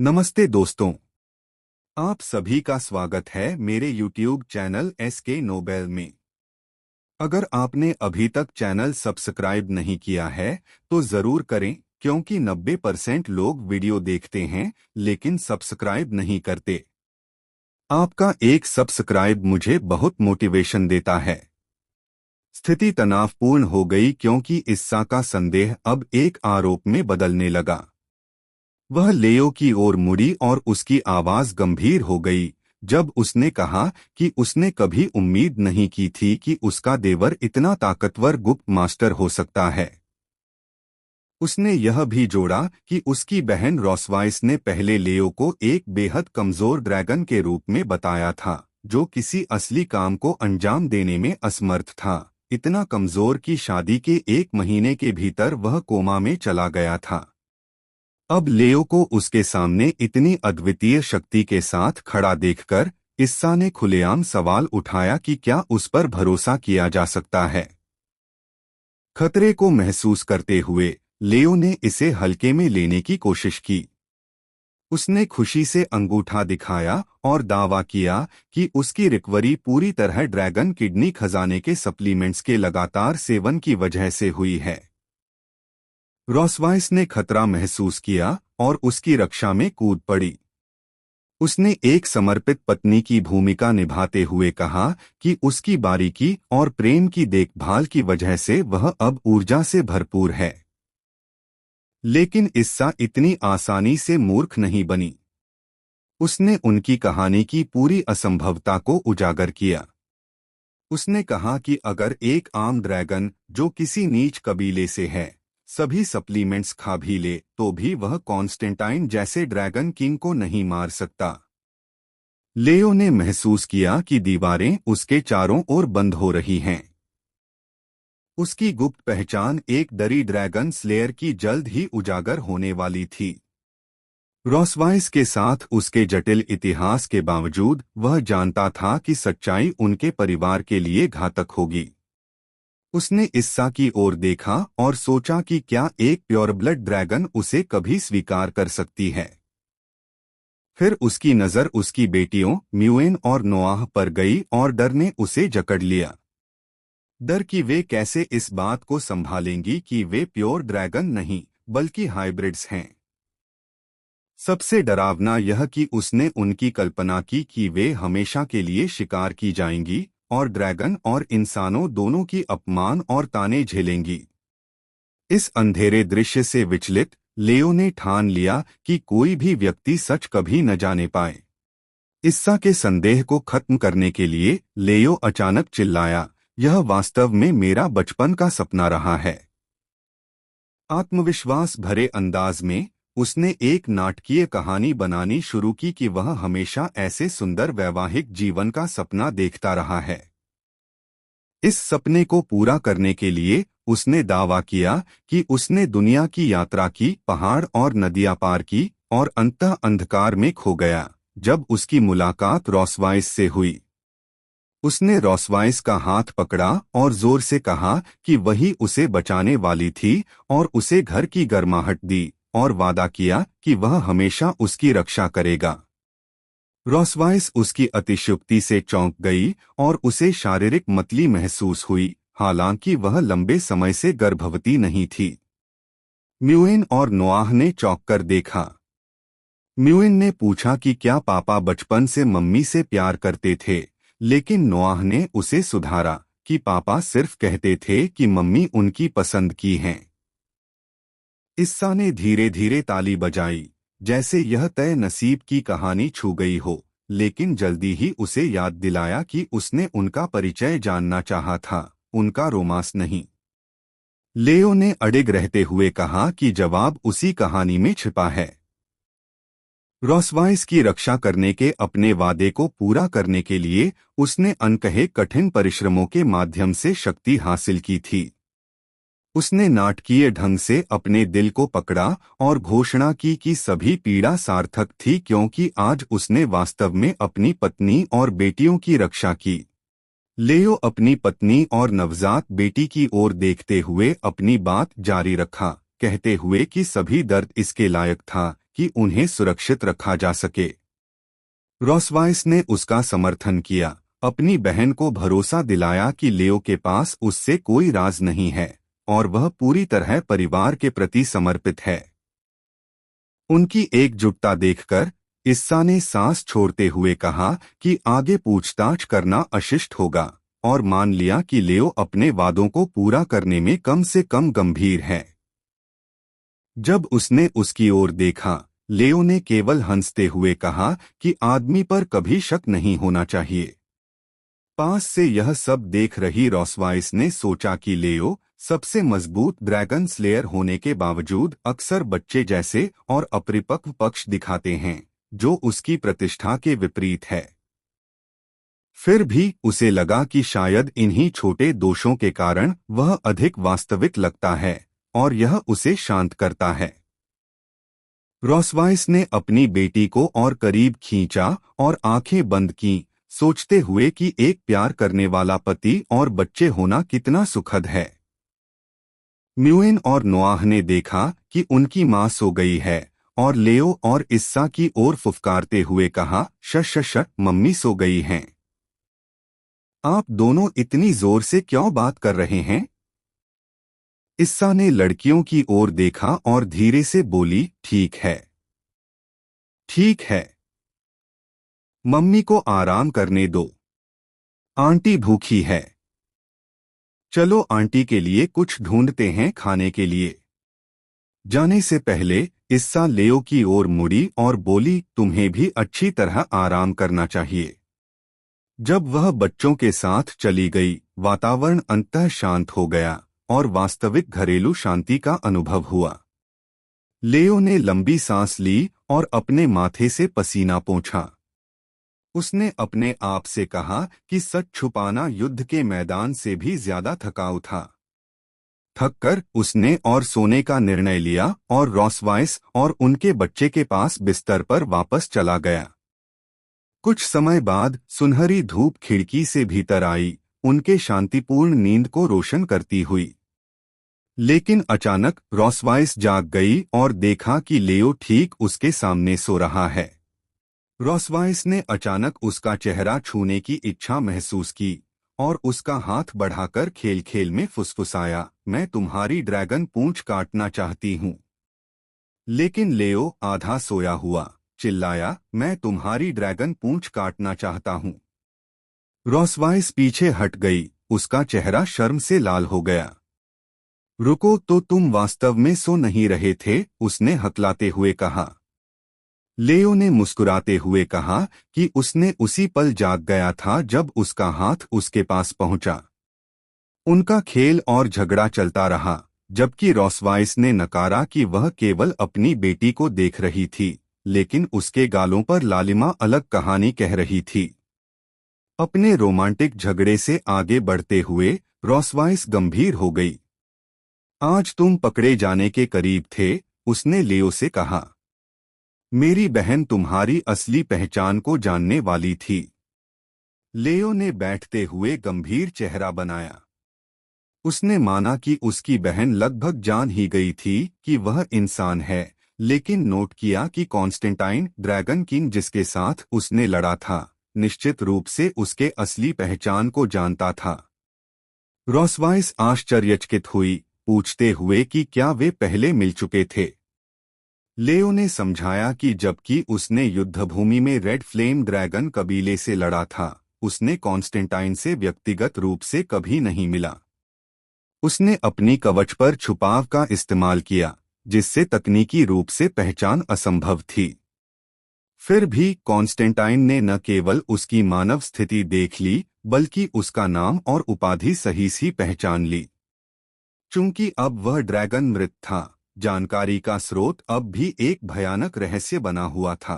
नमस्ते दोस्तों, आप सभी का स्वागत है मेरे YouTube चैनल SK नोबेल में। अगर आपने अभी तक चैनल सब्सक्राइब नहीं किया है तो ज़रूर करें, क्योंकि 90% लोग वीडियो देखते हैं लेकिन सब्सक्राइब नहीं करते। आपका एक सब्सक्राइब मुझे बहुत मोटिवेशन देता है। स्थिति तनावपूर्ण हो गई क्योंकि इस्सा का संदेह अब एक आरोप में बदलने लगा। वह लेओ की ओर मुड़ी और उसकी आवाज गंभीर हो गई जब उसने कहा कि उसने कभी उम्मीद नहीं की थी कि उसका देवर इतना ताकतवर गुप्त मास्टर हो सकता है। उसने यह भी जोड़ा कि उसकी बहन रॉसवाइस ने पहले लेओ को एक बेहद कमजोर ड्रैगन के रूप में बताया था, जो किसी असली काम को अंजाम देने में असमर्थ था, इतना कमजोर कि शादी के 1 महीने के भीतर वह कोमा में चला गया था। अब लेओ को उसके सामने इतनी अद्वितीय शक्ति के साथ खड़ा देखकर इस्सा ने खुलेआम सवाल उठाया कि क्या उस पर भरोसा किया जा सकता है। खतरे को महसूस करते हुए लेओ ने इसे हल्के में लेने की कोशिश की। उसने खुशी से अंगूठा दिखाया और दावा किया कि उसकी रिकवरी पूरी तरह ड्रैगन किडनी खजाने के सप्लीमेंट्स के लगातार सेवन की वजह से हुई है। रॉसवाइस ने खतरा महसूस किया और उसकी रक्षा में कूद पड़ी। उसने एक समर्पित पत्नी की भूमिका निभाते हुए कहा कि उसकी बारीकी और प्रेम की देखभाल की वजह से वह अब ऊर्जा से भरपूर है। लेकिन इस्सा इतनी आसानी से मूर्ख नहीं बनी। उसने उनकी कहानी की पूरी असंभवता को उजागर किया। उसने कहा कि अगर एक आम ड्रैगन जो किसी नीच कबीले से है सभी सप्लीमेंट्स खा भी ले तो भी वह कॉन्स्टेंटाइन जैसे ड्रैगन किंग को नहीं मार सकता। लेओ ने महसूस किया कि दीवारें उसके चारों ओर बंद हो रही हैं। उसकी गुप्त पहचान एक डरी ड्रैगन स्लेयर की जल्द ही उजागर होने वाली थी। रॉसवाइस के साथ उसके जटिल इतिहास के बावजूद वह जानता था कि सच्चाई उनके परिवार के लिए घातक होगी। उसने इस्सा की ओर देखा और सोचा कि क्या एक प्योर ब्लड ड्रैगन उसे कभी स्वीकार कर सकती है। फिर उसकी नज़र उसकी बेटियों म्यूएन और नोआह पर गई और डर ने उसे जकड़ लिया। डर कि वे कैसे इस बात को संभालेंगी कि वे प्योर ड्रैगन नहीं बल्कि हाइब्रिड्स हैं। सबसे डरावना यह कि उसने उनकी कल्पना की कि वे हमेशा के लिए शिकार की जाएंगी और ड्रैगन और इंसानों दोनों की अपमान और ताने झेलेंगी। इस अंधेरे दृश्य से विचलित लेओ ने ठान लिया कि कोई भी व्यक्ति सच कभी न जाने पाए। इस्सा के संदेह को खत्म करने के लिए लेओ अचानक चिल्लाया, यह वास्तव में मेरा बचपन का सपना रहा है। आत्मविश्वास भरे अंदाज में उसने एक नाटकीय कहानी बनानी शुरू की कि वह हमेशा ऐसे सुंदर वैवाहिक जीवन का सपना देखता रहा है। इस सपने को पूरा करने के लिए उसने दावा किया कि उसने दुनिया की यात्रा की, पहाड़ और नदियां पार की और अंततः अंधकार में खो गया जब उसकी मुलाकात रॉसवाइस से हुई। उसने रॉसवाइस का हाथ पकड़ा और जोर से कहा कि वही उसे बचाने वाली थी और उसे घर की गर्माहट दी और वादा किया कि वह हमेशा उसकी रक्षा करेगा। रॉसवाइस उसकी अतिशयोक्ति से चौंक गई और उसे शारीरिक मतली महसूस हुई, हालांकि वह लंबे समय से गर्भवती नहीं थी। म्यूएन और नोआह ने चौंक कर देखा। म्यूएन ने पूछा कि क्या पापा बचपन से मम्मी से प्यार करते थे, लेकिन नोआह ने उसे सुधारा कि पापा सिर्फ कहते थे कि मम्मी उनकी पसंद की हैं। इस्सा ने धीरे धीरे ताली बजाई, जैसे यह तय नसीब की कहानी छू गई हो, लेकिन जल्दी ही उसे याद दिलाया कि उसने उनका परिचय जानना चाहा था, उनका रोमांस नहीं। लेओ ने अडिग रहते हुए कहा कि जवाब उसी कहानी में छिपा है। रॉसवाइस की रक्षा करने के अपने वादे को पूरा करने के लिए उसने अनकहे कठिन परिश्रमों के माध्यम से शक्ति हासिल की थी। उसने नाटकीय ढंग से अपने दिल को पकड़ा और घोषणा की कि सभी पीड़ा सार्थक थी, क्योंकि आज उसने वास्तव में अपनी पत्नी और बेटियों की रक्षा की। लेओ अपनी पत्नी और नवजात बेटी की ओर देखते हुए अपनी बात जारी रखा, कहते हुए कि सभी दर्द इसके लायक था कि उन्हें सुरक्षित रखा जा सके। रोसवाइस ने उसका समर्थन किया, अपनी बहन को भरोसा दिलाया कि लियो के पास उससे कोई राज नहीं है और वह पूरी तरह परिवार के प्रति समर्पित है। उनकी एकजुटता देखकर इस्सा ने सांस छोड़ते हुए कहा कि आगे पूछताछ करना अशिष्ट होगा और मान लिया कि लियो अपने वादों को पूरा करने में कम से कम गंभीर है। जब उसने उसकी ओर देखा, लियो ने केवल हंसते हुए कहा कि आदमी पर कभी शक नहीं होना चाहिए। पास से यह सब देख रही रोसवाइस ने सोचा कि लियो सबसे मजबूत ड्रैगन स्लेयर होने के बावजूद अक्सर बच्चे जैसे और अपरिपक्व पक्ष दिखाते हैं, जो उसकी प्रतिष्ठा के विपरीत है। फिर भी उसे लगा कि शायद इन्हीं छोटे दोषों के कारण वह अधिक वास्तविक लगता है और यह उसे शांत करता है। रोसवाइस ने अपनी बेटी को और करीब खींचा और आंखें बंद की, सोचते हुए कि एक प्यार करने वाला पति और बच्चे होना कितना सुखद है। म्यूएन और नोआह ने देखा कि उनकी मां सो गई है और लियो और इस्सा की ओर फुफकारते हुए कहा, शश मम्मी सो गई हैं। आप दोनों इतनी जोर से क्यों बात कर रहे हैं? इस्सा ने लड़कियों की ओर देखा और धीरे से बोली, ठीक है, ठीक है, मम्मी को आराम करने दो, आंटी भूखी है। चलो आंटी के लिए कुछ ढूंढते हैं खाने के लिए। जाने से पहले इस्सा लियो की ओर मुड़ी और बोली, तुम्हें भी अच्छी तरह आराम करना चाहिए। जब वह बच्चों के साथ चली गई, वातावरण अंततः शांत हो गया और वास्तविक घरेलू शांति का अनुभव हुआ। लियो ने लंबी सांस ली और अपने माथे से पसीना पोंछा। उसने अपने आप से कहा कि सच छुपाना युद्ध के मैदान से भी ज्यादा थकाऊ था। थककर उसने और सोने का निर्णय लिया और रोसवाइस और उनके बच्चे के पास बिस्तर पर वापस चला गया। कुछ समय बाद सुनहरी धूप खिड़की से भीतर आई, उनके शांतिपूर्ण नींद को रोशन करती हुई। लेकिन अचानक रोसवाइस जाग गई और देखा कि लियो ठीक उसके सामने सो रहा है। रोसवाइस ने अचानक उसका चेहरा छूने की इच्छा महसूस की और उसका हाथ बढ़ाकर खेल खेल में फुसफुसाया, मैं तुम्हारी ड्रैगन पूंछ काटना चाहती हूँ। लेकिन लियो आधा सोया हुआ चिल्लाया, मैं तुम्हारी ड्रैगन पूंछ काटना चाहता हूँ। रोसवाइस पीछे हट गई, उसका चेहरा शर्म से लाल हो गया। रुको, तो तुम वास्तव में सो नहीं रहे थे? उसने हकलाते हुए कहा। लियो ने मुस्कुराते हुए कहा कि उसने उसी पल जाग गया था जब उसका हाथ उसके पास पहुंचा। उनका खेल और झगड़ा चलता रहा, जबकि रोसवाइस ने नकारा कि वह केवल अपनी बेटी को देख रही थी, लेकिन उसके गालों पर लालिमा अलग कहानी कह रही थी। अपने रोमांटिक झगड़े से आगे बढ़ते हुए रोसवाइस गंभीर हो गई। आज तुम पकड़े जाने के करीब थे, उसने लियो से कहा। मेरी बहन तुम्हारी असली पहचान को जानने वाली थी। लियो ने बैठते हुए गंभीर चेहरा बनाया। उसने माना कि उसकी बहन लगभग जान ही गई थी कि वह इंसान है, लेकिन नोट किया कि कॉन्स्टेंटाइन ड्रैगन किंग जिसके साथ उसने लड़ा था, निश्चित रूप से उसके असली पहचान को जानता था। रोसवाइस आश्चर्यचकित हुई, पूछते हुए कि क्या वे पहले मिल चुके थे। लियो ने समझाया कि जबकि उसने युद्धभूमि में रेड फ्लेम ड्रैगन कबीले से लड़ा था, उसने कॉन्स्टेंटाइन से व्यक्तिगत रूप से कभी नहीं मिला। उसने अपनी कवच पर छुपाव का इस्तेमाल किया, जिससे तकनीकी रूप से पहचान असंभव थी। फिर भी कॉन्स्टेंटाइन ने न केवल उसकी मानव स्थिति देख ली, बल्कि उसका नाम और उपाधि सही सी पहचान ली। चूंकि अब वह ड्रैगन मृत था, जानकारी का स्रोत अब भी एक भयानक रहस्य बना हुआ था।